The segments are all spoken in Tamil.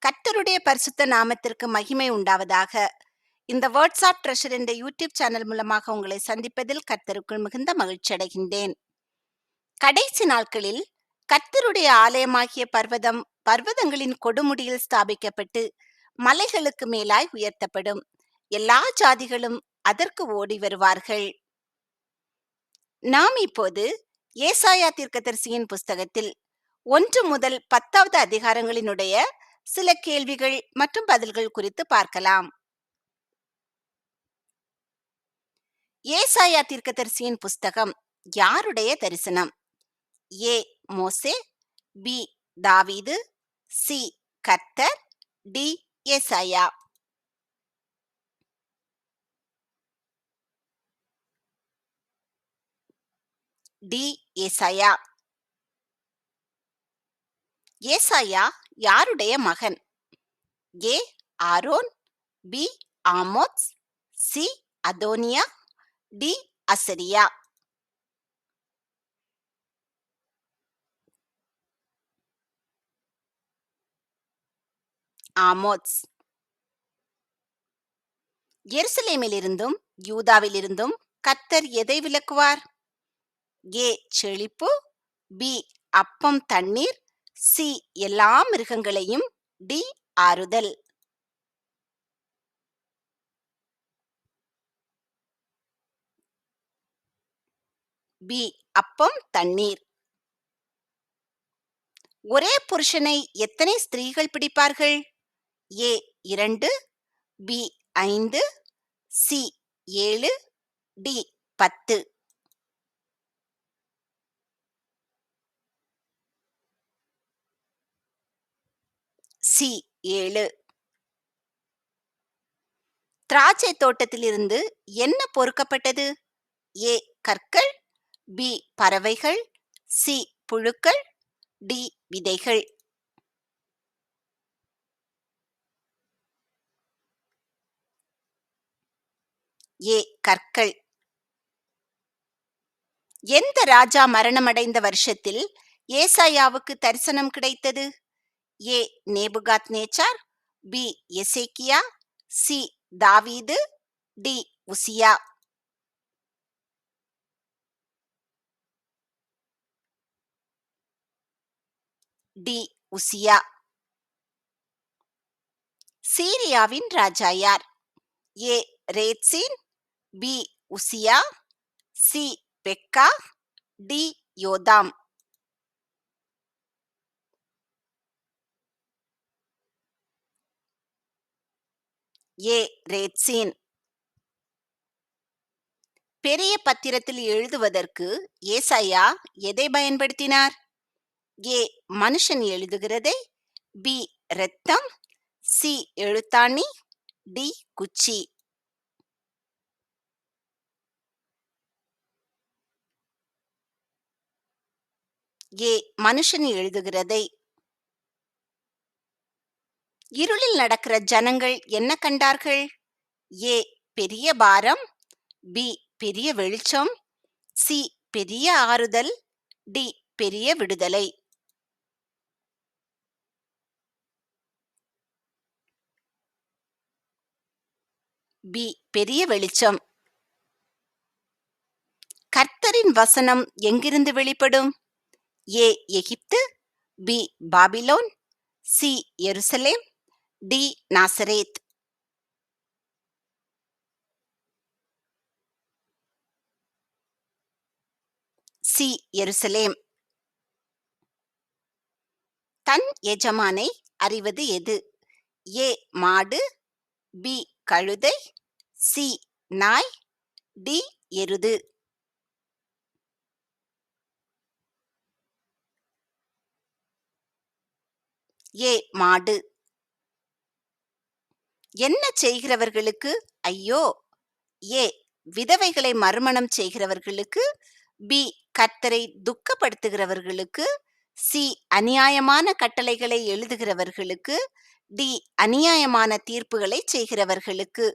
கர்த்தருடைய பரிசுத்த நாமத்திற்கு மகிமை உண்டாவதாக. இந்த வேர்ட்ஸ் ஆஃப் ட்ரெஷர் என்ற யூடியூப் சேனல் மூலமாக உங்களை சந்திப்பதில் கர்த்தருக்குள் மிகுந்த மகிழ்ச்சி அடைகின்றேன். கடைசி நாட்களில் கர்த்தருடைய ஆலயமாகிய பர்வதம் பர்வதங்களின் கொடுமுடியில் ஸ்தாபிக்கப்பட்டு மலைகளுக்கு மேலாய் உயர்த்தப்படும். எல்லா ஜாதிகளும் அதற்கு ஓடி வருவார்கள். நாம் இப்போது ஏசாயா தீர்க்கதரிசியின் புஸ்தகத்தில் 1 முதல் 10வது அதிகாரங்களினுடைய சில கேள்விகள் மற்றும் பதில்கள் குறித்து பார்க்கலாம். ஏசாயா தீர்க்கதரிசியின் புஸ்தகம் யாருடைய தரிசனம்? ஏ மோசே, பி தாவீது, சி கர்த்தர், டி ஏசாயா. டி ஏசாயா. ஏசாயா யாருடைய மகன்? ஏ ஆரோன், பி ஆமோத்ஸ், சி அதோனியா, டி அசரியா. ஆமோத்ஸ். எருசலேமிலிருந்தும் யூதாவிலிருந்தும் கர்த்தர் எதை விலக்குவார்? ஏ செழிப்பு, பி அப்பம் தண்ணீர், சி எல்லா மிருகங்களையும், டி ஆறுதல். பி அப்பம் தண்ணீர். ஒரே புருஷனை எத்தனை ஸ்திரீகள் பிடிப்பார்கள்? ஏ 2, பி 5, சி 7, டி 10. சி 7. திராட்சை தோட்டத்திலிருந்து என்ன பொறுக்கப்பட்டது? ஏ கற்கள், பி பறவைகள், சி புழுக்கள், டி விதைகள். ஏ கற்கள். எந்த ராஜா மரணமடைந்த வருஷத்தில் ஏசாயாவுக்கு தரிசனம் கிடைத்தது? ஏ நேபுகாத் நேச்சார், பி எசேக்கியா, சி தாவீது, டி உசியா. டி உசியா. சீரியாவின் ராஜா யார்? ஏ ரேத்சீன், பி உசியா, சி பெக்கா, டி யோதாம். ஏ ரேத்சீன். பெரிய பத்திரத்தில் எழுதுவதற்கு ஏசாயா எதை பயன்படுத்தினார்? ஏ மனுஷன் எழுதுகிறதை, பி இரத்தம், சி எழுத்தாணி, டி குச்சி. ஏ மனுஷன் எழுதுகிறதை. இருளில் நடக்கிற ஜனங்கள் என்ன கண்டார்கள்? ஏ பெரிய பாரம், பி பெரிய வெளிச்சம், சி பெரிய ஆறுதல், டி பெரிய விடுதலை. பி பெரிய வெளிச்சம். கர்த்தரின் வசனம் எங்கிருந்து வெளிப்படும்? ஏ எகிப்து, பி பாபிலோன், சி எருசலேம், டி நாசரேத். சி எருசலேம். தன் எஜமானை அறிவது எது? ஏ மாடு, பி கழுதை, சி நாய், டி எருது. ஏ மாடு. என்ன செய்கிறவர்களுக்கு ஐயோ? ஏ விதவைகளை மறுமணம் செய்கிறவர்களுக்கு, பி கர்த்தரை துக்கப்படுத்துகிறவர்களுக்கு, சி அநியாயமான கட்டளைகளை எழுதுகிறவர்களுக்கு, டி அநியாயமான தீர்ப்புகளை செய்கிறவர்களுக்கு.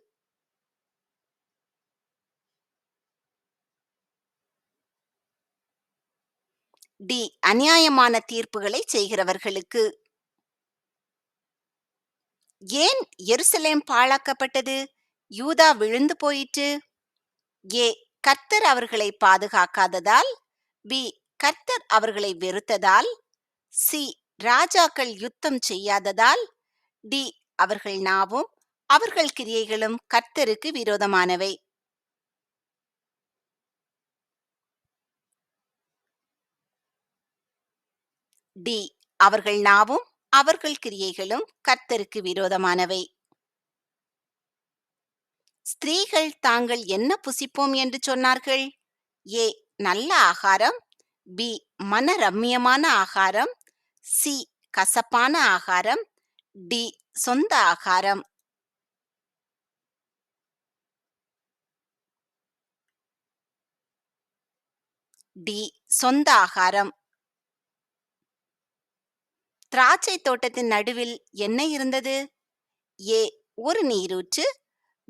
டி அநியாயமான தீர்ப்புகளை செய்கிறவர்களுக்கு. ஏன் எருசலேம் பாழாக்கப்பட்டது? யூதா விழுந்து போயிற்று. ஏ, கர்த்தர் அவர்களை பாதுகாக்காததால். பி, கர்த்தர் அவர்களை வெறுத்ததால். சி, ராஜாக்கள் யுத்தம் செய்யாததால். டி, அவர்கள் நாவும் அவர்கள் கிரியைகளும் கர்த்தருக்கு விரோதமானவை. டி, அவர்கள் நாவும் அவர்கள் கிரியைகளும் கர்த்தருக்கு விரோதமானவை. ஸ்திரீகள் தாங்கள் என்ன புசிப்போம் என்று சொன்னார்கள்? ஏ, நல்ல ஆகாரம். பி, மனரம்மியமான ஆகாரம். சி, கசப்பான ஆகாரம். டி, சொந்த ஆகாரம். டி, சொந்த ஆகாரம். திராட்சை தோட்டத்தின் நடுவில் என்ன இருந்தது? ஏ, ஒரு நீரூற்று.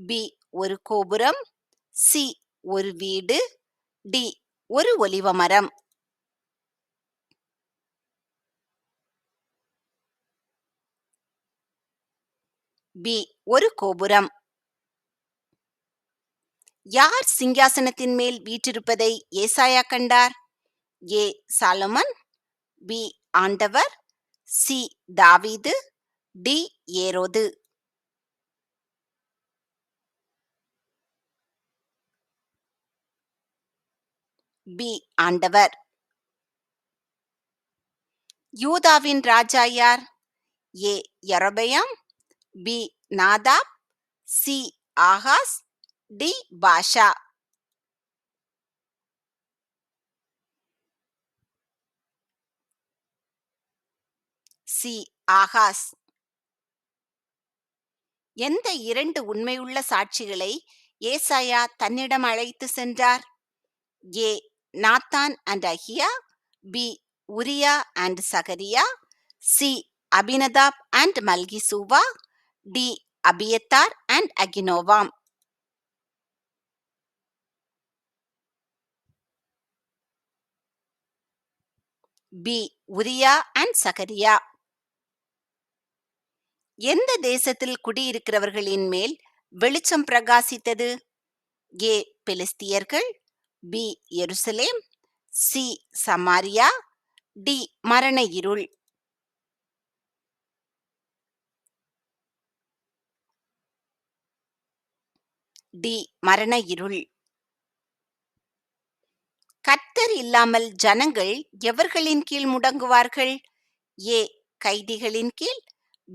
பி, ஒரு கோபுரம். சி, ஒரு வீடு. டி, ஒரு ஒலிவ மரம். பி, ஒரு கோபுரம். யார் சிங்காசனத்தின் மேல் வீற்றிருப்பதை ஏசாயா கண்டார்? A, Solomon. பி, ஆண்டவர். சி, தாவீது. டி, ஏரோது. பி, ஆண்டவர். யூதாவின் ராஜா யார்? ஏ, யெரொபெயாம். பி, நாதாப். சி, ஆகாஸ். டி, பாஷா. சி, ஆகாஸ். எந்த இரண்டு உண்மையுள்ள சாட்சிகளை ஏசாயா தன்னிடம் அழைத்து சென்றார்? ஏ, நாத்தான் அண்ட் அஹியா. பி, உரியா அண்ட் சகரியா. சி, அபினதாப் அண்ட் மல்கிசூவா. டி, அபியத்தார் அண்ட் அகினோவாம். பி, உரியா அண்ட் சகரியா. எந்த தேசத்தில் குடியிருக்கிறவர்களின் மேல் வெளிச்சம் பிரகாசித்தது? ஏ, பெலிஸ்தியர்கள். பி, எருசலேம். சி, சமாரியா. டி, மரண இருள். டி, மரண இருள். கர்த்தர் இல்லாமல் ஜனங்கள் எவர்களின் கீழ் முடங்குவார்கள்? ஏ, கைதிகளின் கீழ்.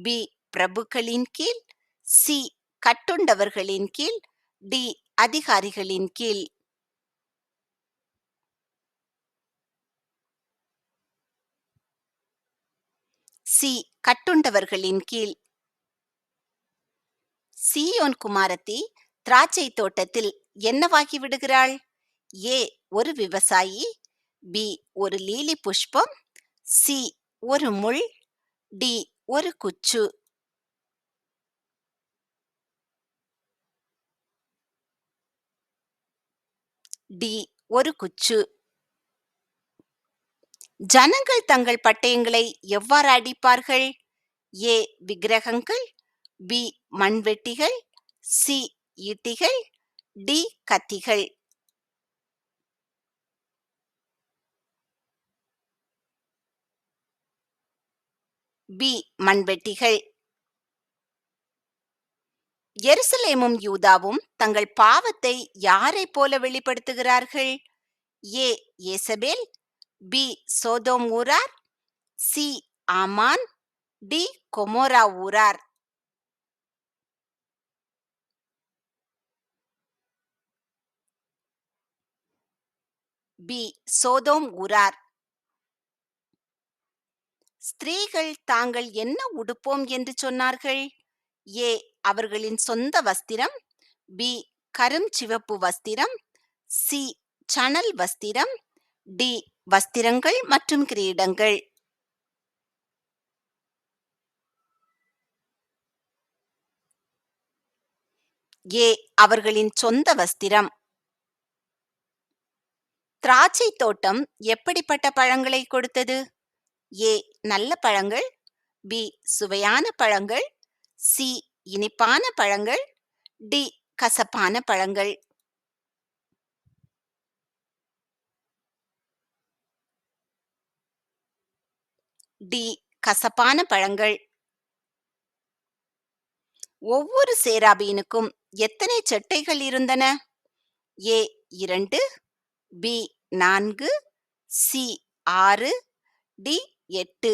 பி, பிரபுக்களின் கீழ். சி, கட்டுண்டவர்களின் கீழ். டி, அதிகாரிகளின் கீழ். சி, கட்டுண்டவர்களின் கீழ். சீயோன் குமாரத்தி திராட்சை தோட்டத்தில் என்னவாகி விடுகிறாள்? ஏ, ஒரு விவசாயி. பி, ஒரு லீலி புஷ்பம். சி, ஒரு முள். டி, ஒரு குச்சு. டி, ஒரு குச்சு. ஜனங்கள் தங்கள் பட்டயங்களை எவ்வாறு அடிப்பார்கள்? ஏ, விக்கிரகங்கள். பி, மண்வெட்டிகள். சி, ஈட்டிகள். டி, கத்திகள். பி, மண்வெட்டிகள். எருசலேமும் யூதாவும் தங்கள் பாவத்தை யாரைப் போல வெளிப்படுத்துகிறார்கள்? ஏ, யேசபேல். பி, சோதோம் ஊரார். சி, ஆமான். டி, கொமோரா ஊரார். பி, சோதோம் ஊரார். ஸ்திரீகள் தாங்கள் என்ன உடுப்போம் என்று சொன்னார்கள்? ஏ, அவர்களின் சொந்த வஸ்திரம். பி, கரும் சிவப்பு வஸ்திரம். சி, சணல் வஸ்திரம். டி, வஸ்திரங்கள் மற்றும் கிரீடங்கள். ஏ, அவர்களின் சொந்த வஸ்திரம். திராட்சை தோட்டம் எப்படிப்பட்ட பழங்களை கொடுத்தது? ஏ, நல்ல பழங்கள். பி, சுவையான பழங்கள். சி இனிப்பான பழங்கள், டி கசப்பான பழங்கள். டி கசப்பான பழங்கள். ஒவ்வொரு சேராபீனுக்கும் எத்தனை செட்டைகள் இருந்தன? A 2, B 4, C 6, D 8.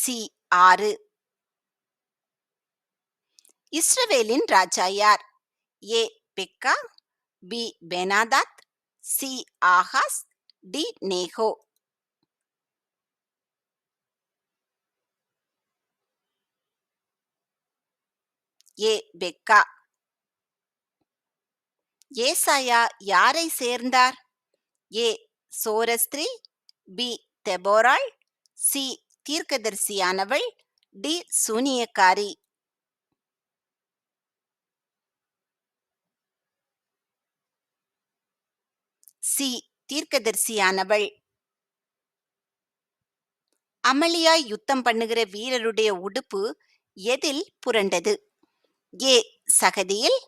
C 6. இஸ்ரவேலின் ராஜா யார்? ஏ பெக்கா, பி பெனாதாத், சி ஆகாஸ், டி நேகோ. ஏ பெக்கா. ஏசாயா யாரை சேர்ந்தார்? ஏ சோரஸ்திரி, பி தெபோராள், சி தீர்க்கதரிசியானவள், டி சூனியக்காரி. சி தீர்க்கதரிசியானவள். அமளியாய் யுத்தம் பண்ணுகிற வீரருடைய உடுப்பு எதில் புரண்டது? ஏ சகதியில்,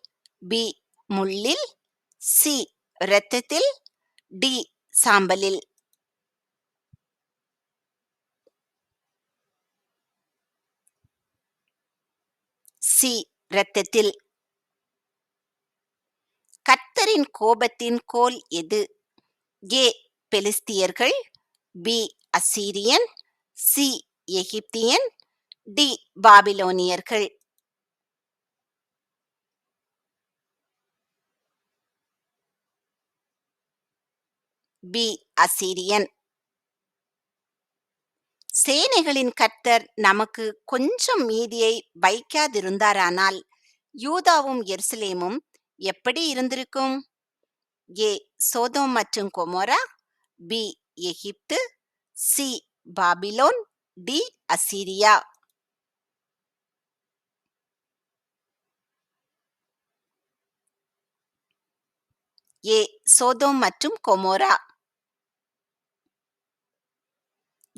பி முள்ளில், சி இரத்தத்தில், டி சாம்பலில். சி இரத்தத்தில். கர்த்தரின் கோபத்தின் கோல் எது? ஏ பெலிஸ்தியர்கள், பி அசீரியன், சி எகிப்தியன், டி பாபிலோனியர்கள். பி அசீரியன். சேனைகளின் கர்த்தர் நமக்கு கொஞ்சம் மீதியை வைக்காதிருந்தாரானால் யூதாவும் எருசலேமும் எப்படி இருந்திருக்கும்? ஏ சோதோம் மற்றும் கொமோரா, பி எகிப்து, சி பாபிலோன், டி அசீரியா. ஏ சோதோம் மற்றும் கொமோரா.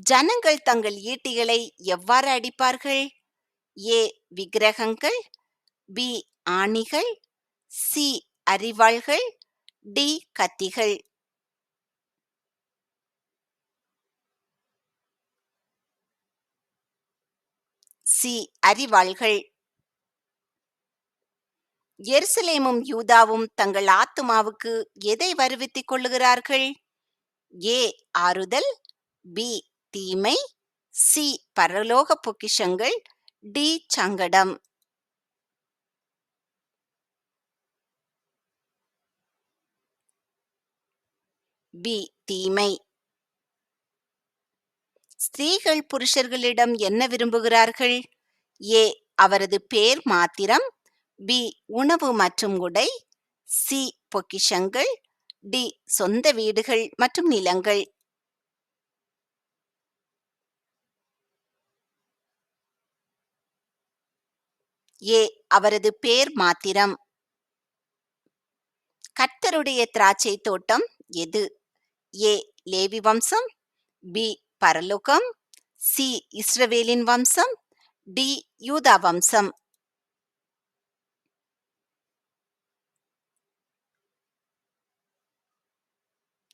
ஜனங்கள் தங்கள் ஈட்டிகளை எவ்வாறு அடிப்பார்கள்? ஏ விக்கிரகங்கள், பி ஆணிகள், சி அரிவாள்கள், டி கத்திகள். சி அரிவாள்கள். எருசலேமும் யூதாவும் தங்கள் ஆத்துமாவுக்கு எதை வருவித்துக் கொள்ளுகிறார்கள்? ஏ ஆறுதல், பி தீமை, சி பரலோக பொக்கிஷங்கள், டி சங்கடம். பி தீமை. ஸ்திரீகள் புருஷர்களிடம் என்ன விரும்புகிறார்கள்? ஏ அவரது பேர் மாத்திரம், பி உணவு மற்றும் உடை, சி பொக்கிஷங்கள், டி சொந்த வீடுகள் மற்றும் நிலங்கள். ஏ அவரது பேர் மாத்திரம். கர்த்தருடைய திராட்சை தோட்டம் எது? ஏ லேவி வம்சம், பி பரலோகம், சி இஸ்ரவேலின் வம்சம், டி யூதா வம்சம்.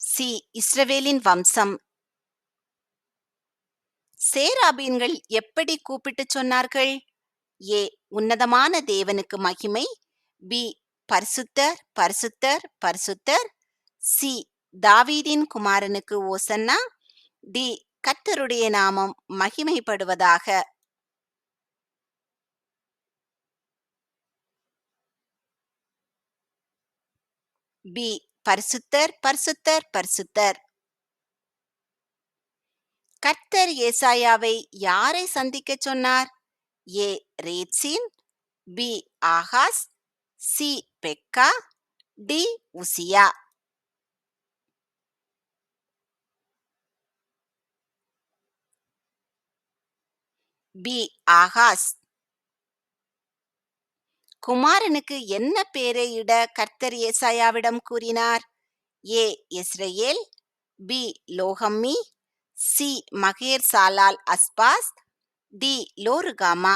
சி இஸ்ரவேலின் வம்சம். சேராபீன்கள் எப்படி கூப்பிட்டுச் சொன்னார்கள்? ஏ உன்னதமான தேவனுக்கு மகிமை, பி பரிசுத்தர் பரிசுத்தர் பரிசுத்தர், சி தாவீதின் குமாரனுக்கு ஓசன்னா, டி கர்த்தருடைய நாமம் மகிமைப்படுவதாக. பி பரிசுத்தர் பரிசுத்தர் பரிசுத்தர். கர்த்தர் ஏசாயாவை யாரை சந்திக்கச் சொன்னார்? ஏ ரேத்சீன், பி ஆகாஸ், சி பெக்கா, டி உசியா. பி ஆகாஸ். குமாரனுக்கு என்ன பெயரை இட கர்த்தர் ஏசாயாவிடம் கூறினார்? ஏ இஸ்ரவேல், பி. லோஹம்மி, சி. மகேர் சாலால் அஸ்பாஸ், டி. லோருகாமா.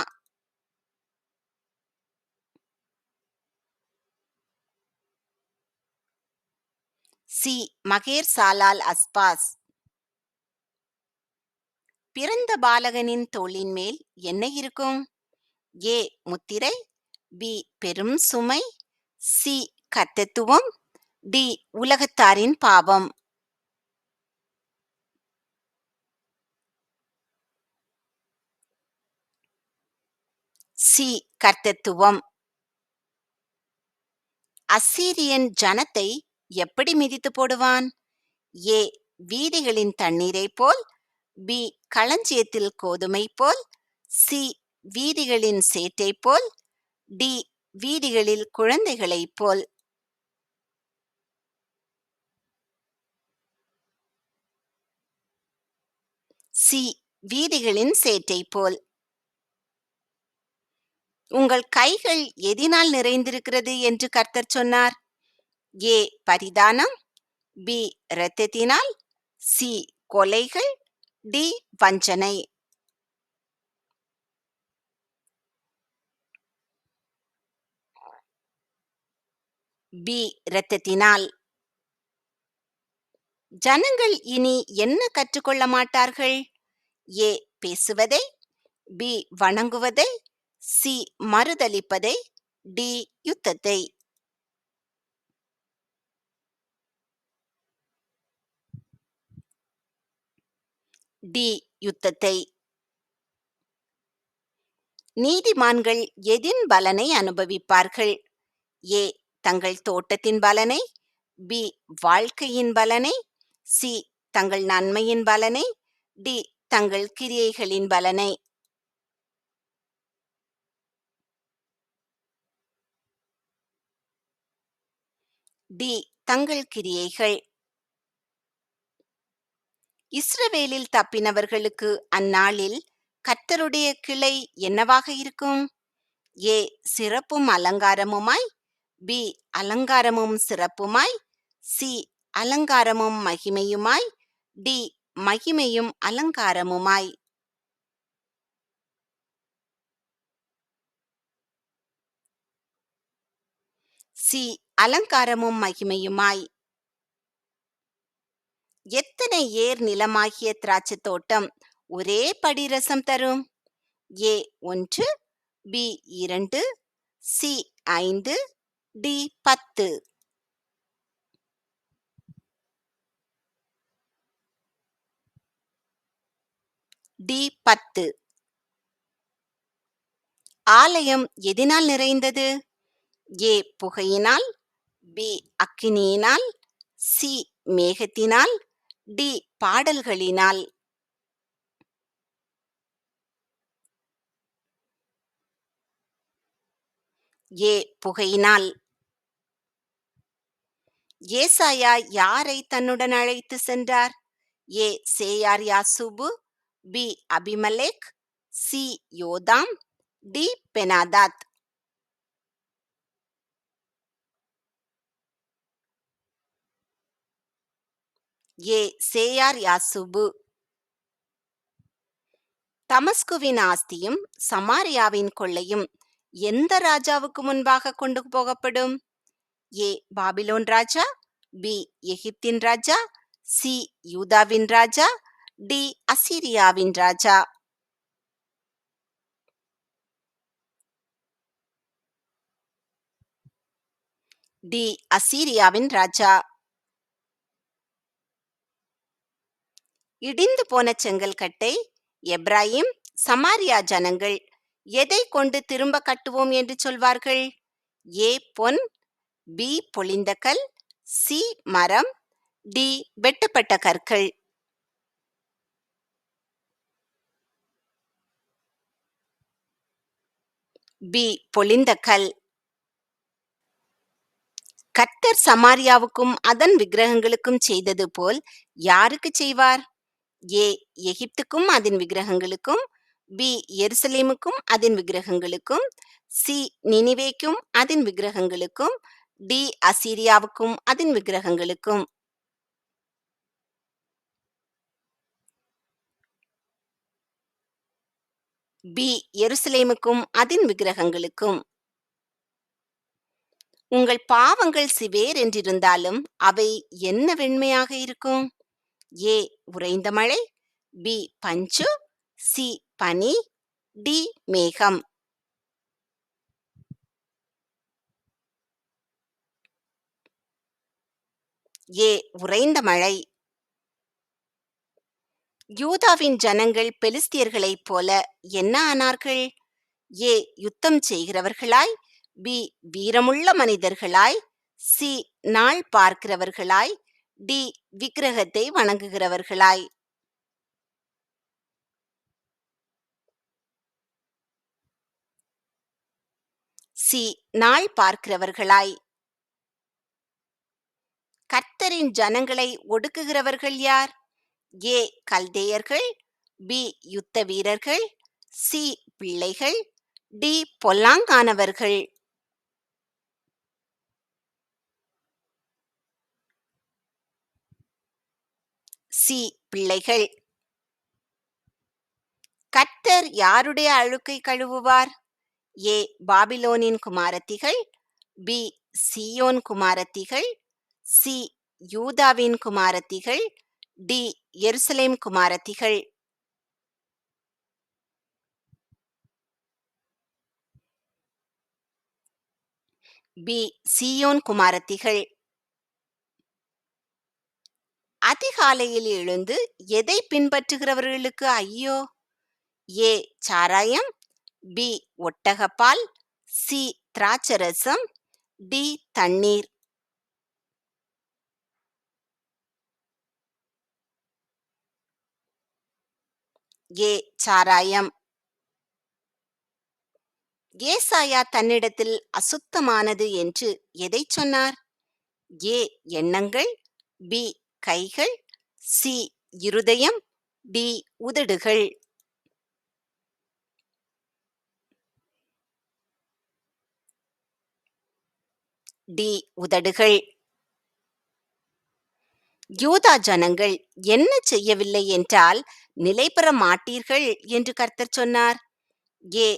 சி. மகேர் சாலால் அஸ்பாஸ். பிறந்த பாலகனின் தோளின் மேல் என்ன இருக்கும்? ஏ. முத்திரை, பி. பெரும் சுமை, சி. கர்த்தத்துவம், டி. உலகத்தாரின் பாவம். சி. கர்த்தத்துவம். அசீரியன் ஜனத்தை எப்படி மிதித்து போடுவான்? ஏ. வீதிகளின் தண்ணீரைப் போல், பி. களஞ்சியத்தில் கோதுமை போல், சி. வீதிகளின் சேற்றைப் போல், டி. வீதிகளில் குழந்தைகளைப் போல். சி. வீதிகளின் சேற்றைப் போல். உங்கள் கைகள் எதினால் நிறைந்திருக்கிறது என்று கர்த்தர் சொன்னார்? ஏ. பரிதானம், பி. இரத்தத்தினால், சி. கொலைகள், டி. வஞ்சனை. பி. இரத்தத்தினால். ஜனங்கள் இனி என்ன கற்றுக்கொள்ள மாட்டார்கள்? ஏ. பேசுவதை, பி. வணங்குவதை, சி. மறுதலிப்பதை, டி. யுத்தத்தை. டி. யுத்தத்தை. நீதிமான்கள் எதின் பலனை அனுபவிப்பார்கள்? ஏ. தங்கள் தோட்டத்தின் பலனை, பி. வாழ்க்கையின் பலனை, சி. தங்கள் நன்மையின் பலனை, டி. தங்கள் கிரியைகளின் பலனை. டி. தங்கள் கிரியைகள். இஸ்ரவேலில் தப்பினவர்களுக்கு அந்நாளில் கர்த்தருடைய கிளை என்னவாக இருக்கும்? ஏ. சிறப்பும் அலங்காரமுமாய், பி. அலங்காரமும் சிறப்புமாய், சி. அலங்காரமும் மகிமையுமாய், டி. மகிமையும் அலங்காரமுமாய். சி. அலங்காரமும் மகிமையுமாய். எத்தனை ஏர் நிலமாகிய திராட்சை தோட்டம் ஒரே படி ரசம் தரும்? A. 1, B. 2, C. 5, D. 10. D. 10. ஆலயம் எதினால் நிறைந்தது? ஏ. புகையினால், பி. அக்கினியினால், சி. மேகத்தினால், டி. பாடல்களினால். ஏ. புகையினால். ஏசாயா யாரை தன்னுடன் அழைத்து சென்றார்? ஏ. சேயார் யாசூபு, பி. அபிமலேக், சி. யோதாம், டி. பெனாதாத். ஏ. சேயார் யாசூபு. தமஸ்குவின் ஆஸ்தியும் சமாரியாவின் கொள்ளையும் எந்த ராஜாவுக்கு முன்பாக கொண்டு போகப்படும்? ஏ. பாபிலோன் ராஜா, பி. எகிப்தின் ராஜா, சி. யூதாவின் ராஜா, டி. அசீரியாவின் ராஜா. டி. அசீரியாவின் ராஜா. இடிந்து போன செங்கல் கட்டை எப்ராயிம், சமாரியா ஜனங்கள் எதை கொண்டு திரும்ப கட்டுவோம் என்று சொல்வார்கள்? ஏ. பொன், பி. பொழிந்த கல், சி. மரம், டி. வெட்டப்பட்ட கற்கள். பி. பொழிந்த கல். கர்த்தர் சமாரியாவுக்கும் அதன் விக்கிரகங்களுக்கும் செய்தது போல் யாருக்கு செய்வார்? ஏ. எகிப்துக்கும் அதன் விக்கிரகங்களுக்கும், பி. எருசலேமுக்கும் அதன் விக்கிரகங்களுக்கும், சி. நினிவேக்கும் அதன் விக்கிரகங்களுக்கும், டி. அசீரியாவுக்கும் அதன் விக்கிரகங்களுக்கும். பி. எருசலேமுக்கும் அதின் விக்கிரகங்களுக்கும். உங்கள் பாவங்கள் சிவேர் என்றிருந்தாலும் அவை என்ன வெண்மையாக இருக்கும்? ஏ. உறைந்த மழை. பி. பஞ்சு. சி. பனி. டி. மேகம். ஏ. உறைந்த மழை. யூதாவின் ஜனங்கள் பெலிஸ்தியர்களைப் போல என்ன ஆனார்கள்? ஏ. யுத்தம் செய்கிறவர்களாய். பி. வீரமுள்ள மனிதர்களாய். சி. நாள் பார்க்கிறவர்களாய். டி. விக்கிரகத்தை வணங்குகிறவர்களாய். சி. நாள் பார்க்கிறவர்களாய். கர்த்தரின் ஜனங்களை ஒடுக்குகிறவர்கள் யார்? ஏ. கல்தேயர்கள். பி. யுத்த வீரர்கள். சி. பிள்ளைகள். டி. பொல்லாங்கானவர்கள். சி. பிள்ளைகள். கர்த்தர் யாருடைய அழுக்கை கழுவுவார்? ஏ. பாபிலோனின் குமாரத்திகள். பி. சீயோன் குமாரத்திகள். சி. யூதாவின் குமாரத்திகள். டி. எருசலேம் குமாரத்திகள். பி. சீயோன் குமாரத்திகள். அதிகாலையில் எழுந்து எதை பின்பற்றுகிறவர்களுக்கு ஐயோ! ஏ. சாராயம். பி. ஒட்டகப்பால். சி. திராட்சரசம். டி. தண்ணீர். ஏ. சாராயம். ஏசாயா தன்னிடத்தில் அசுத்தமானது என்று எதைச் சொன்னார்? ஏ. எண்ணங்கள். பி. கைகள். சி. இருதயம். டி. உதடுகள். டி. உதடுகள். யூதா ஜனங்கள் என்ன செய்யவில்லை என்றால் நிலை பெற மாட்டீர்கள் என்று கர்த்தர் சொன்னார்? ஏ.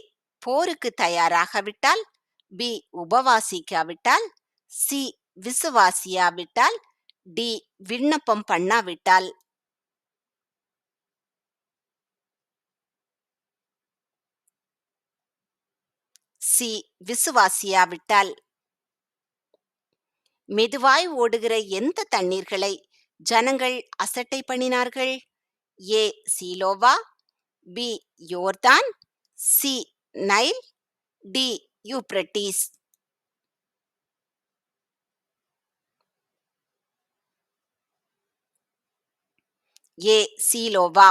போருக்கு தயாராகாவிட்டால். பி. உபவாசிக்காவிட்டால். சி. விசுவாசியாவிட்டால். டி. விண்ணப்பம் பண்ணாவிட்டால். சி. விசுவாசியாவிட்டால். மெதுவாய் ஓடுகிற எந்த தண்ணீர்களை ஜனங்கள் அசட்டை பண்ணினார்கள்? ஏ. சீலோவா. பி. யோர்தான். சி. நைல். டி. யூப்ரட்டீஸ். ஏ. சீலோவா.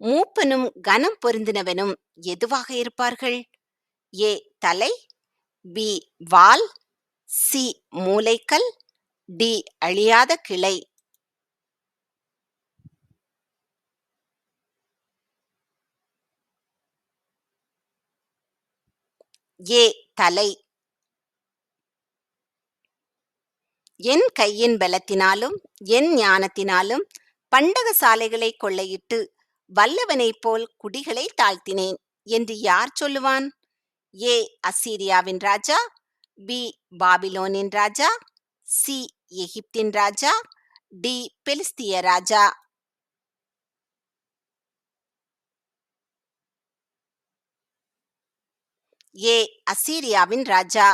மூப்பனும் கனம் பொருந்தினவனும் எதுவாக இருப்பார்கள்? ஏ. தலை. பி. வால். சி. மூலைக்கல். டி. அழியாத கிளை. ஏ. தலை. என் கையின் பலத்தினாலும் என் ஞானத்தினாலும் பண்டக சாலைகளை கொள்ளையிட்டு வல்லவனைப் போல் குடிகளை தாழ்த்தினேன் என்று யார் சொல்லுவான்? ஏ. அசீரியாவின் ராஜா. பி. பாபிலோனின் ராஜா. சி. எகிப்தின் ராஜா. டி. பெலிஸ்திய ராஜா. ஏ. அசீரியாவின் ராஜா.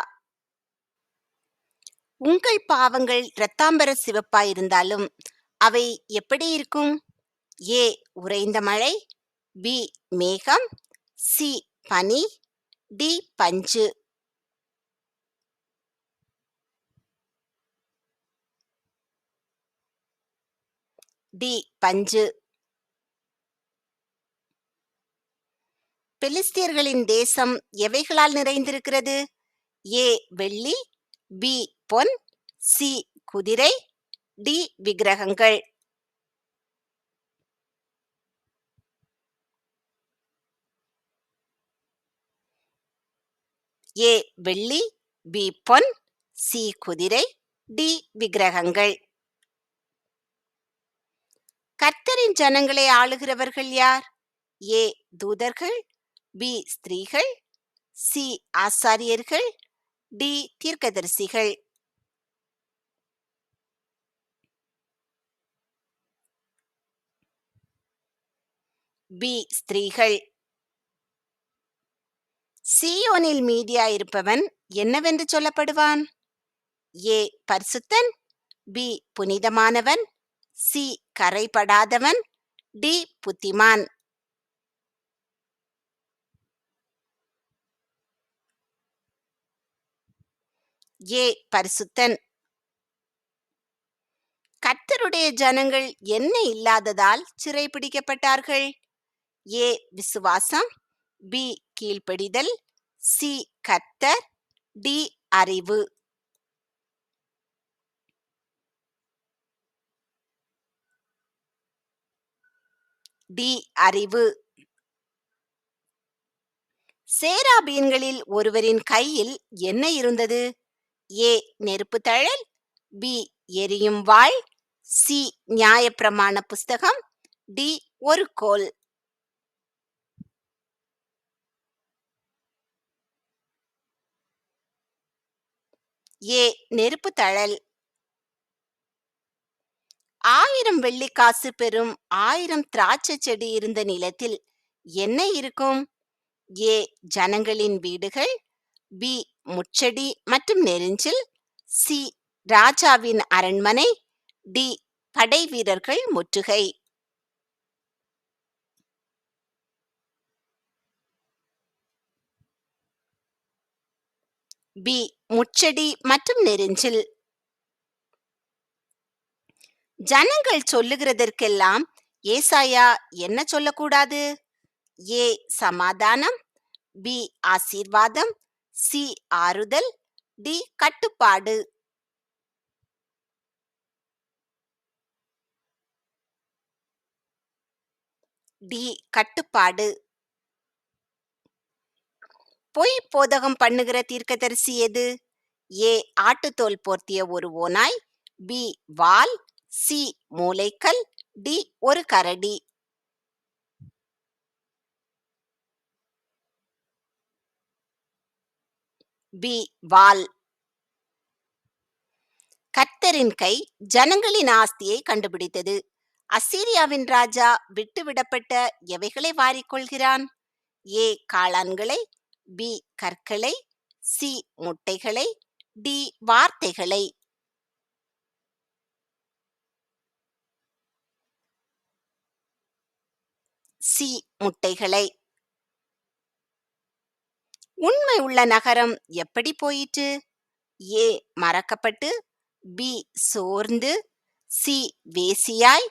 உங்கள் பாவங்கள் இரத்தாம்பர சிவப்பாயிருந்தாலும் அவை எப்படி இருக்கும்? ஏ. உறைந்த மழை. பி. மேகம். சி. பனி. டி. பஞ்சு. டி. பஞ்சு. பெலிஸ்தியர்களின் தேசம் எவைகளால் நிறைந்திருக்கிறது? ஏ. வெள்ளி. பி. பொன். சி. குதிரை. டி. விக்கிரகங்கள். ஏ. வெள்ளி. பி. பொன். சி. குதிரை. டி. விக்கிரகங்கள். கர்த்தரின் ஜனங்களை ஆளுகிறவர்கள் யார்? ஏ தூதர்கள், பி ஸ்திரீகள், சி ஆசாரியர்கள், டி தீர்க்கதரிசிகள். பி ஸ்திரீகள். சீயோனில் மீதியாயிருப்பவன் என்னவென்று சொல்லப்படுவான்? ஏ பரிசுத்தன், பி புனிதமானவன், சி கரைபடாதவன், டி புத்திமான். ஏ பரிசுத்தன். கர்த்தருடைய ஜனங்கள் என்ன இல்லாததால் சிறைபிடிக்கப்பட்டார்கள்? ஏ விசுவாசம், பி கீழ்ப்படிதல், சி கர்த்தர், டி அறிவு. டி அறிவு. சேராபீன்களில் ஒருவரின் கையில் என்ன இருந்தது? ஏ நெருப்பு தழல், பி எரியும் வாள், சி நியாயப்பிரமாண புஸ்தகம், டி ஒரு கோல். ஏ நெருப்பு தழல். 1000 வெள்ளிக்காசு பெறும் 1000 திராட்சை செடி இருந்த நிலத்தில் என்ன இருக்கும்? ஏ ஜனங்களின் வீடுகள், பி முட்செடி மற்றும் நெரிஞ்சில், சி ராஜாவின் அரண்மனை, டி படை வீரர்கள் முற்றுகை. பி முட்செடி மற்றும் நெரிஞ்சில். ஜனங்கள் சொல்லுகிறதற்கெல்லாம் ஏசாயா என்ன சொல்லக்கூடாது? ஏ சமாதானம், பி ஆசீர்வாதம், சி ஆறுதல், டி கட்டுப்பாடு. டி கட்டுப்பாடு. பொய் போதகம் பண்ணுகிற தீர்க்கதரிசி எது? ஏ ஆட்டுத்தோல் போர்த்திய ஒரு ஓநாய், பி வால், சி மூலைக்கல், டி ஒரு கரடி. பி வால். கர்த்தரின் கை ஜனங்களின் ஆஸ்தியை கண்டுபிடித்தது. அசீரியாவின் ராஜா விட்டுவிடப்பட்ட எவைகளை வாரிக்கொள்கிறான்? ஏ காளான்களை, பி கற்களை, சி முட்டைகளை, டி வார்த்தைகளை. சி முட்டைகளை. உண்மை உள்ள நகரம் எப்படி போயிற்று? ஏ மறக்கப்பட்டு, பி சோர்ந்து, சி வேசியாய்,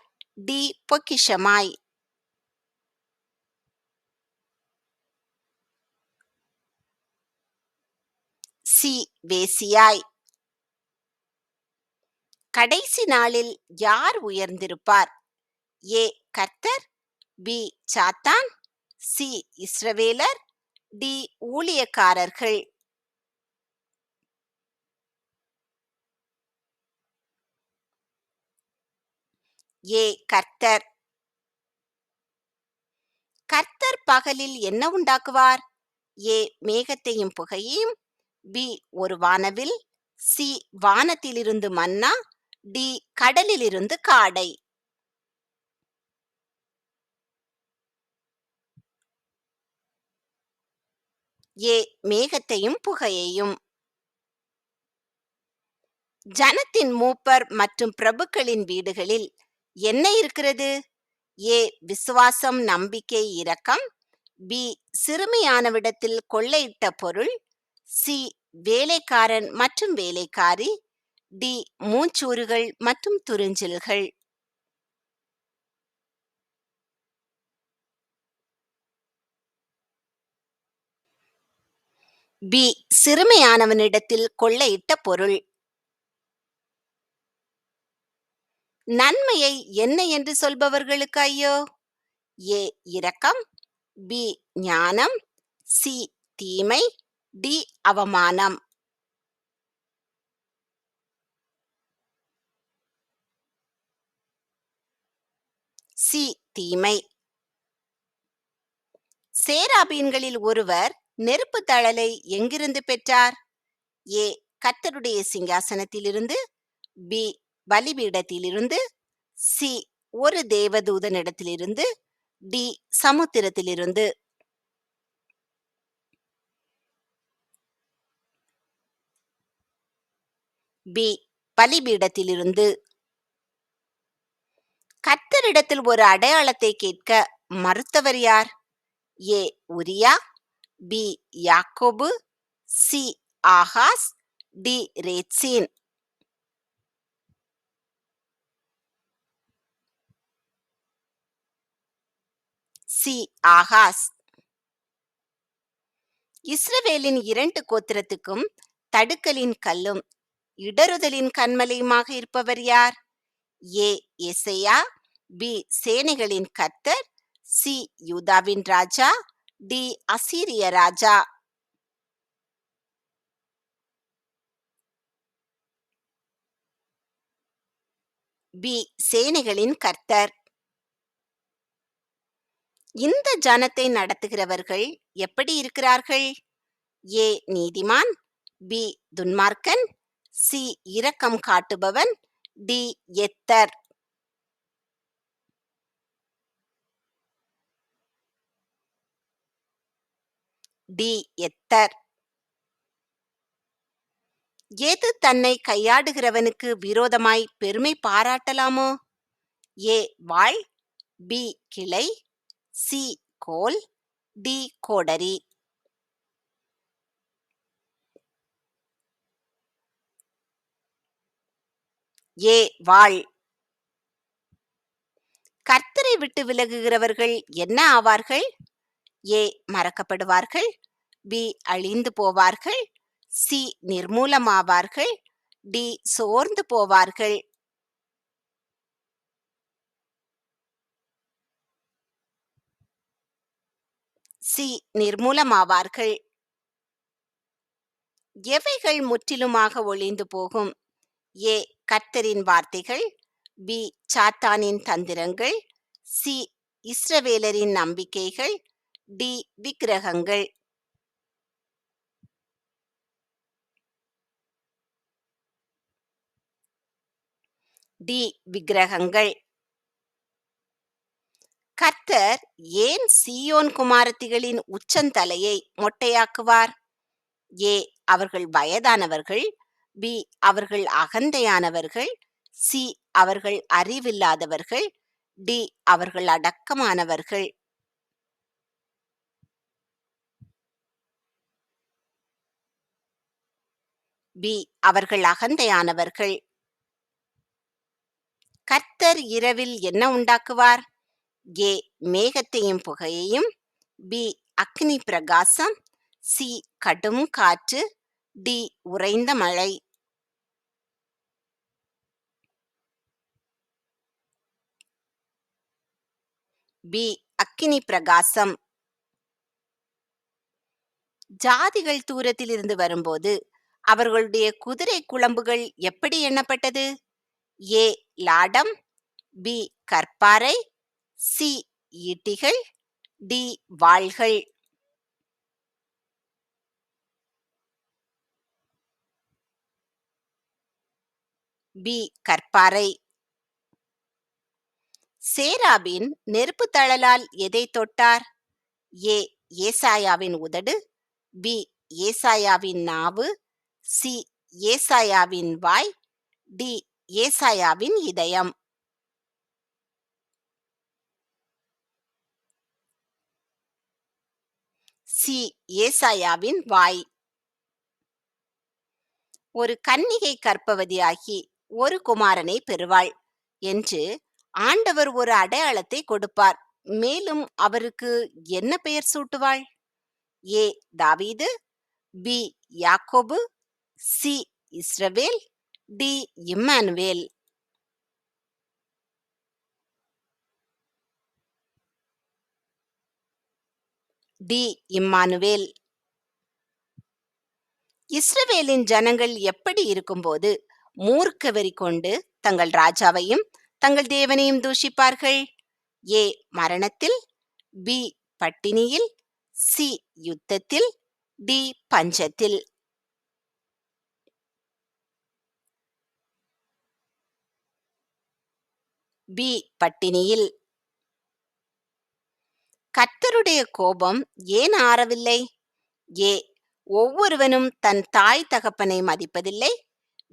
டி பொக்கிஷமாய். சி வேசியாய். கடைசி நாளில் யார் உயர்ந்திருப்பார்? ஏ கர்த்தர், பி சாத்தான், சி இஸ்ரவேலர், டி ஊழியக்காரர்கள். ஏ கர்த்தர். கர்த்தர் பகலில் என்ன உண்டாக்குவார்? ஏ மேகத்தையும் புகையையும், பி ஒரு வானவில், சி வானத்திலிருந்து மன்னா, டி கடலிலிருந்து காடை. ஏ மேகத்தையும் புகையையும். ஜனத்தின் மூப்பர் மற்றும் பிரபுக்களின் வீடுகளில் என்ன இருக்கிறது? ஏ விசுவாசம், நம்பிக்கை, இரக்கம், பி சிறுமியானவிடத்தில் கொள்ளையிட்ட பொருள், சி வேலைக்காரன் மற்றும் வேலைக்காரி, டி மூஞ்சூறுகள் மற்றும் துறிஞ்சில்கள். பி சிறுமையானவனிடத்தில் கொள்ளையிட்ட பொருள். நன்மையை என்ன என்று சொல்பவர்களுக்கு ஐயோ! ஏ இரக்கம், பி ஞானம், சி தீமை, டி அவமானம். சி தீமை. சேராபீன்களில் ஒருவர் நெருப்பு தழலை எங்கிருந்து பெற்றார்? ஏ கர்த்தருடைய சிங்காசனத்திலிருந்து, பி பலிபீடத்திலிருந்து, சி ஒரு தேவதூதனிடத்திலிருந்து, டி சமுத்திரத்திலிருந்து. பி பலிபீடத்திலிருந்து. கர்த்தரிடத்தில் ஒரு அடையாளத்தை கேட்க மறுத்தவர் யார்? ஏ உரியா, பி யாக்கோபு, சி ஆகாஸ், டி ரேத்சீன். சி ஆகாஸ். இஸ்ரவேலின் 2 கோத்திரத்துக்கும் தடுக்கலின் கல்லும் இடறுதலின் கன்மலையுமாக இருப்பவர் யார்? ஏ எசையா, பி சேனைகளின் கர்த்தர், சி யூதாவின் ராஜா, டி அசீரிய ராஜா. பி சேனைகளின் கர்த்தர். இந்த ஜனத்தை நடத்துகிறவர்கள் எப்படி இருக்கிறார்கள்? ஏ நீதிமான், பி துன்மார்க்கன், சி இரக்கம் காட்டுபவன், டி எத்தர். டி எத்தர். எது தன்னை கையாடுகிறவனுக்கு விரோதமாய் பெருமை பாராட்டலாமோ? ஏ வாள், பி கிளை, சி கோல், டி கோடரி. ஏ வாள். கர்த்தரை விட்டு விலகுகிறவர்கள் என்ன ஆவார்கள்? ஏ மறக்கப்படுவார்கள், பி அழிந்து போவார்கள், சி நிர்மூலமாவார்கள், டி சோர்ந்து போவார்கள். சி நிர்மூலமாவார்கள். எவைகள் முற்றிலுமாக ஒழிந்து போகும்? ஏ கர்த்தரின் வார்த்தைகள், பி சாத்தானின் தந்திரங்கள், சி இஸ்ரவேலரின் நம்பிக்கைகள், டி விக்கிரகங்கள். டி விக்கிரகங்கள். கர்த்தர் ஏன் சீயோன் குமாரத்திகளின் உச்சந்தலையை மொட்டையாக்குவார்? ஏ அவர்கள் வயதானவர்கள், பி அவர்கள் அகந்தையானவர்கள், சி அவர்கள் அறிவில்லாதவர்கள், டி அவர்கள் அடக்கமானவர்கள். பி அவர்கள் அகந்தையானவர்கள். கர்த்தர் இரவில் என்ன உண்டாக்குவார்? ஏ மேகத்தையும் புகையையும், பி அக்னி பிரகாசம், சி கடும் காற்று, டி உறைந்த மழை. பி அக்கினி பிரகாசம். ஜாதிகள் தூரத்தில் இருந்து வரும்போது அவர்களுடைய குதிரை குளம்புகள் எப்படி எண்ணப்பட்டது? ஏ லாடம், B கற்பாரை, C ஈட்டிகள், D வாள்கள். B கற்பாரை. Seraphim நெருப்பு தழலால் எதை தொட்டார்? ஏ ஏசாயாவின் உதடு, பி ஏசாயாவின் நாவு, சி ஏசாயாவின் வாய், டி ஏசாயாவின் இதயம். சி ஏசாயாவின் வாய். ஒரு கன்னிகை கர்ப்பவதியாகி ஒரு குமாரனை பெறுவாள் என்று ஆண்டவர் ஒரு அடையாளத்தை கொடுப்பார். மேலும் அவருக்கு என்ன பெயர் சூட்டுவாள்? ஏ தாவீது, பி யாக்கோபு, சி இஸ்ரவேல், டி இம்மானுவேல். டி இம்மானுவேல். இஸ்ரவேலின் ஜனங்கள் எப்படி இருக்கும்போது மூர்க்க வெறி கொண்டு தங்கள் ராஜாவையும் தங்கள் தேவனையும் தூஷிப்பார்கள்? ஏ மரணத்தில், பி பட்டினியில், சி யுத்தத்தில், டி பஞ்சத்தில். பி பட்டினியில். கர்த்தருடைய கோபம் ஏன் ஆறவில்லை? ஏ ஒவ்வொருவனும் தன் தாய் தகப்பனை மதிப்பதில்லை.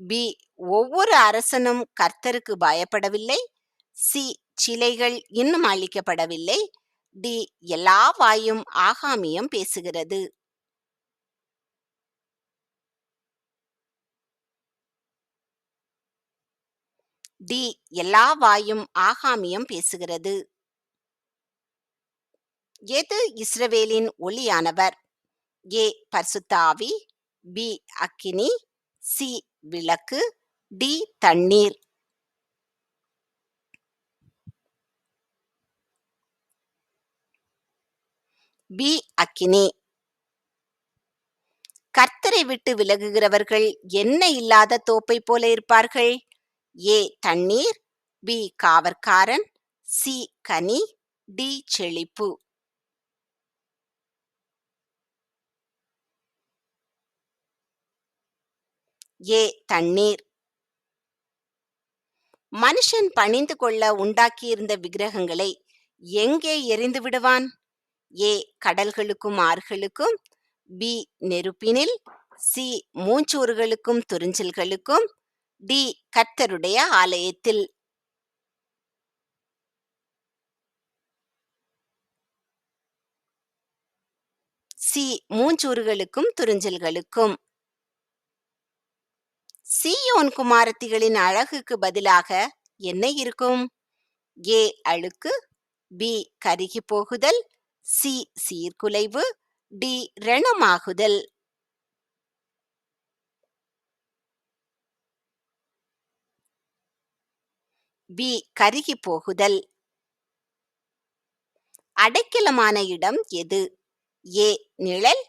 பி ஒவ்வொரு அரசனும் கர்த்தருக்கு பயப்படவில்லை. சி சிலைகள் இன்னும் அழிக்கப்படவில்லை. டி எல்லா வாயும் ஆகாமியம் பேசுகிறது. டி எல்லா வாயும் ஆகாமியம் பேசுகிறது. எது இஸ்ரவேலின் ஒளியானவர்? ஏ பரிசுத்த ஆவி, பி அக்கினி, சி விளக்கு, டி தண்ணீர். பி அக்கினி. கர்த்தரை விட்டு விலகுகிறவர்கள் எண்ணெய் இல்லாத தோப்பை போல இருப்பார்கள். ஏ தண்ணீர், பி காவற்காரன், சி கனி, டி செழிப்பு. ஏ தண்ணீர். மனுஷன் பணிந்து கொள்ள உண்டாக்கியிருந்த விக்கிரகங்களை எங்கே எறிந்து விடுவான்? ஏ கடல்களுக்கும் ஆறுகளுக்கும், பி நெருப்பினில், சி மூஞ்சூறுகளுக்கும் துறிஞ்சல்களுக்கும், டி கர்த்தருடைய ஆலயத்தில். சி மூஞ்சூறுகளுக்கும் துறிஞ்சல்களுக்கும். சீயோன் குமாரத்திகளின் அழகுக்கு பதிலாக என்ன இருக்கும்? ஏ அழுக்கு, பி கருகி போகுதல், சி சீர்குலைவு, டி ரணமாகுதல். பி கருகி போகுதல். அடைக்கலமான இடம் எது? ஏ நிழல்,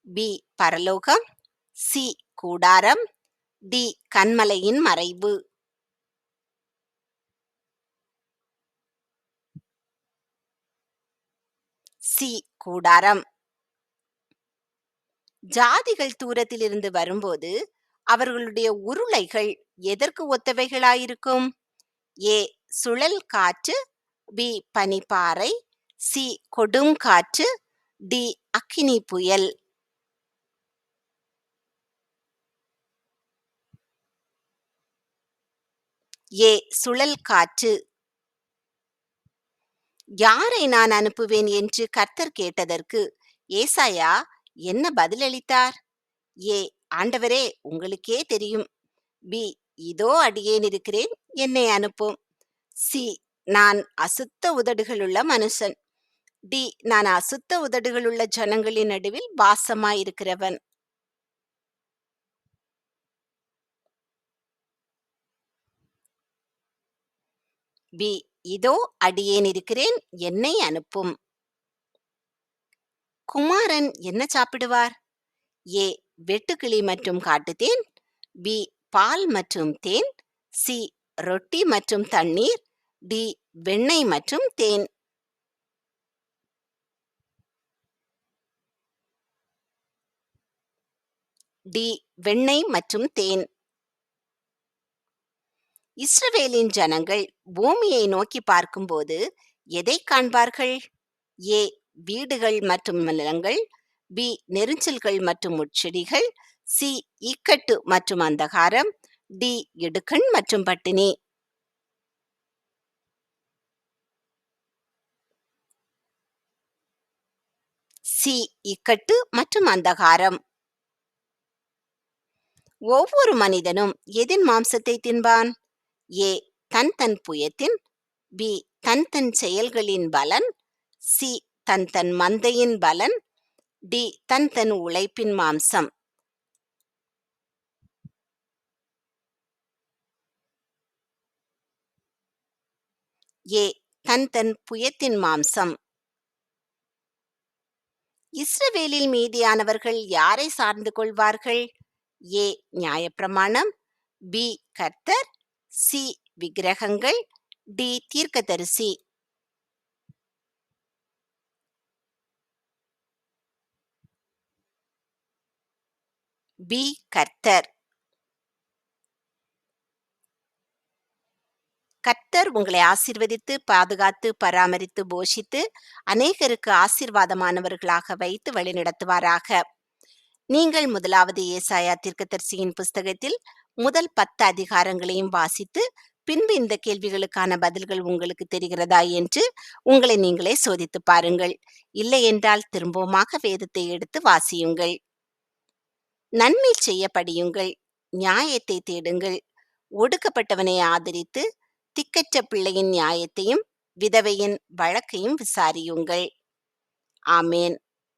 பி பரலோகம், சி கூடாரம், டி கன்மலையின் மறைவு. சி கூடாரம். ஜாதிகள் தூரத்திலிருந்து வரும்போது அவர்களுடைய உருளைகள் எதற்கு ஒத்தவைகளாயிருக்கும்? ஏ சுழல் காற்று, பி பனிப்பாறை, சி கொடும் காற்று, டி அக்கினி புயல். ஏ சுழல் காற்று. யாரை நான் அனுப்புவேன் என்று கர்த்தர் கேட்டதற்கு ஏசாயா என்ன பதிலளித்தார்? ஏ ஆண்டவரே, உங்களுக்கே தெரியும். பி இதோ அடியேன் இருக்கிறேன், என்னை அனுப்பும். சி நான் அசுத்த உதடுகளுள்ள மனுஷன். டி நான் அசுத்த உதடுகளுள்ள ஜனங்களின் நடுவில் வாசமாயிருக்கிறவன். பி இதோ அடியேன் இருக்கிறேன், என்னை அனுப்பும். குமாரன் என்ன சாப்பிடுவார்? ஏ வெட்டுக்கிளி மற்றும் காட்டுத்தேன், பி பால் மற்றும் தேன், சி ரொட்டி மற்றும் தண்ணீர், டி வெண்ணெய் மற்றும் தேன். டி வெண்ணெய் மற்றும் தேன். இஸ்ரவேலின் ஜனங்கள் பூமியை நோக்கி பார்க்கும்போது எதை காண்பார்கள்? ஏ வீடுகள் மற்றும் நிலங்கள், பி நெரிஞ்சல்கள் மற்றும் முட்செடிகள், சி இக்கட்டு மற்றும் அந்தகாரம், டி இடுக்கண் மற்றும் பட்டினி. சி இக்கட்டு மற்றும் அந்தகாரம். ஒவ்வொரு மனிதனும் எதின் மாம்சத்தை தின்பான்? ஏ தன் தன் புயத்தின், பி தன் தன் செயல்களின் பலன், சி தன் தன் மந்தையின் பலன், டி தன் தன் உழைப்பின் மாம்சம். ஏ தன் தன் புயத்தின் மாம்சம். இஸ்ரவேலில் மீதியானவர்கள் யாரை சார்ந்து கொள்வார்கள்? ஏ நியாயப்பிரமாணம், பி கர்த்தர், சி விக்கிரகங்கள், டி தீர்க்கதரிசி. பி கர்த்தர். கர்த்தர் உங்களை ஆசீர்வதித்து, பாதுகாத்து, பராமரித்து, போஷித்து, அநேகருக்கு ஆசீர்வாதமானவர்களாக வைத்து வழிநடத்துவாராக. நீங்கள் முதலாவது ஏசாயா தீர்க்கதரிசியின் புஸ்தகத்தில் முதல் 10 அதிகாரங்களையும் வாசித்து, பின்பு இந்த கேள்விகளுக்கான பதில்கள் உங்களுக்கு தெரிகிறதா என்று உங்களை நீங்களே சோதித்துப் பாருங்கள். இல்லையென்றால் திரும்பவுமாக வேதத்தை எடுத்து வாசியுங்கள். நன்மை செய்ய படியுங்கள், நியாயத்தை தேடுங்கள், ஒடுக்கப்பட்டவனை ஆதரித்து, திக்கற்ற பிள்ளையின் நியாயத்தையும், விதவையின் வழக்கையும் விசாரியுங்கள். ஆமேன்.